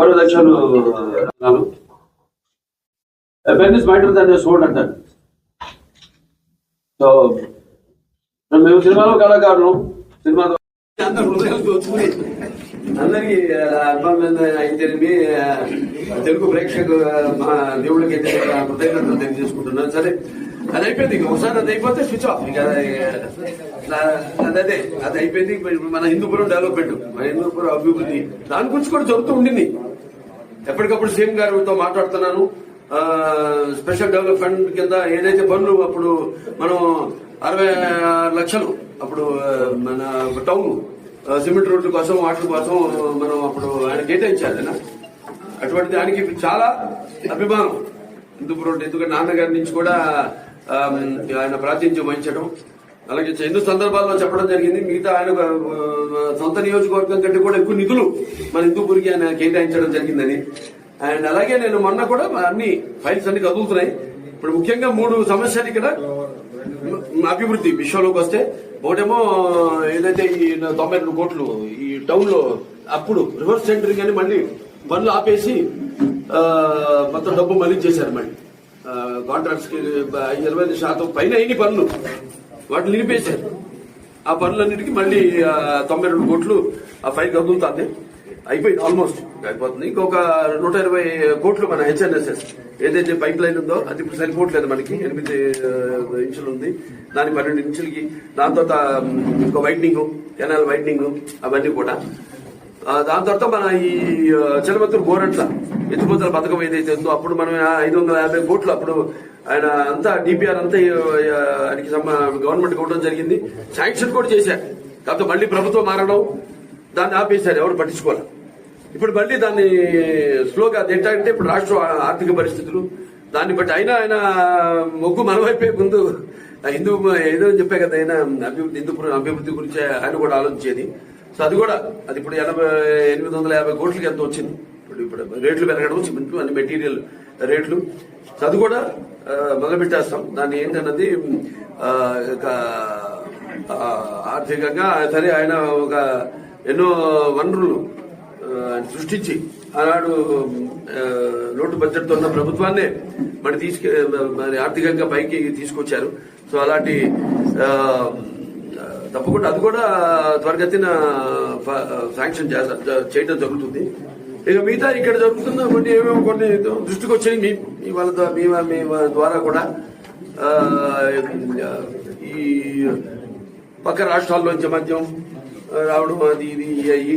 గౌరవ అధ్యక్షులు pen is matter దాన్ని సోడ్ అంటారు. సో మేము సినిమాలో కళాకారులు, సినిమా అందరికీ అయితేనేమి తెలుగు ప్రేక్షకు మా దేవుడికి అయితే కృతజ్ఞతలు తెలియజేసుకుంటున్నాను. సరే అది అయిపోయింది, ఒకసారి అది అయిపోతే స్విచ్ ఆఫ్. ఇక అదే అది అయిపోయింది. మన హిందూపురం డెవలప్మెంట్, మన హిందూపురం అభివృద్ధి దాని గురించి కూడా జరుగుతూ ఉండింది. ఎప్పటికప్పుడు సీఎం గారితో మాట్లాడుతున్నాను. స్పెషల్ డెవలప్మెంట్ కింద ఏదైతే పనులు అప్పుడు మనం 66 లక్షలు అప్పుడు మన టౌన్ సిమెంట్ రోడ్ల కోసం వాటర్ కోసం మనం అప్పుడు ఆయన కేటాయించాలి. అటువంటి దానికి చాలా అభిమానం హిందూపురం. ఎందుకంటే నాన్నగారి నుంచి కూడా ఆయన ప్రాతినిధ్యం వహించడం, అలాగే ఎన్నో సందర్భాల్లో చెప్పడం జరిగింది. మిగతా ఆయన సొంత నియోజకవర్గం కంటే కూడా ఎక్కువ నిధులు మన హిందూపూర్కి ఆయన కేటాయించడం జరిగిందని. అండ్ అలాగే నేను మొన్న కూడా అన్ని ఫైల్స్ అన్ని కదులుతున్నాయి. ఇప్పుడు ముఖ్యంగా 3 సమస్యలు ఇక్కడ అభివృద్ధి విషయంలోకి వస్తే, ఒకటేమో ఏదైతే ఈ 92 కోట్లు ఈ టౌన్ లో అప్పుడు రివర్స్ సెంటరింగ్ అని మళ్ళీ పనులు ఆపేసి మొత్తం డబ్బు మళ్ళీ చేశారు. మళ్ళీ కాంట్రాక్ట్స్ కి 20% పైన అయిన పనులు వాటిని నిలిపేశారు. ఆ పనులన్నిటికీ మళ్ళీ 92 కోట్లు ఆ ఫైల్ కదులుతుంది. అయిపోయింది, ఆల్మోస్ట్ అయిపోతుంది. ఇంకొక 120 కోట్లు మన హెచ్ఎన్ఎస్ఎస్ ఏదైతే పైప్ లైన్ ఉందో అది ఇప్పుడు సరిపోవట్లేదు. మనకి 8 ఇంచులు ఉంది, దాని 12 ఇంచులకి. దాని తర్వాత ఇంకో వైడ్నింగ్, కెనాల్ వైడ్నింగ్, అవన్నీ కూడా. దాని తర్వాత మన ఈ చిలమత్తూరు గోరంట్ల ఎత్తిపోతల పథకం ఏదైతే ఉందో అప్పుడు మనం 550 కోట్లు అప్పుడు ఆయన అంతా డిపిఆర్ అంతా ఆయనకి గవర్నమెంట్ ఇవ్వడం జరిగింది. శాంక్షన్ కూడా చేశారు. కాకపోతే మళ్ళీ ప్రభుత్వం మారడం, దాన్ని ఆపేశారు, ఎవరు పట్టించుకోవాలి. ఇప్పుడు మళ్ళీ దాన్ని స్లోగా ఏంటంటే ఇప్పుడు రాష్ట్ర ఆర్థిక పరిస్థితులు దాన్ని బట్టి అయినా ఆయన మొగ్గు మన వైపే ముందు హిందూ ఏదో చెప్పే కదా ఆయన అభివృద్ధి, హిందూపురం అభివృద్ధి గురించి ఆయన కూడా ఆలోచించేది. సో అది కూడా అది ఇప్పుడు 850 కోట్లకి ఎంత వచ్చింది. ఇప్పుడు రేట్లు పెరగడం, సిమెంట్లు అన్ని మెటీరియల్ రేట్లు. సో అది కూడా మొదలుపెట్టేస్తాం. దాన్ని ఏంటన్నది ఆర్థికంగా సరే ఆయన ఒక ఎన్నో వనరులు సృష్టించి ఆనాడు లోటు బడ్జెట్ తో ఉన్న ప్రభుత్వాన్నే మరి ఆర్థికంగా పైకి తీసుకొచ్చారు. సో అలాంటి తప్పకుండా అది కూడా త్వరగతిన శాంక్షన్ చేయడం జరుగుతుంది. ఇక మిగతా ఇక్కడ జరుగుతున్న కొన్ని ఏమేమో కొన్ని దృష్టికి వచ్చాయి మీ ద్వారా కూడా. ఈ పక్క రాష్ట్రాల్లోంచి మద్యం రావడం, అది ఇది అయ్యి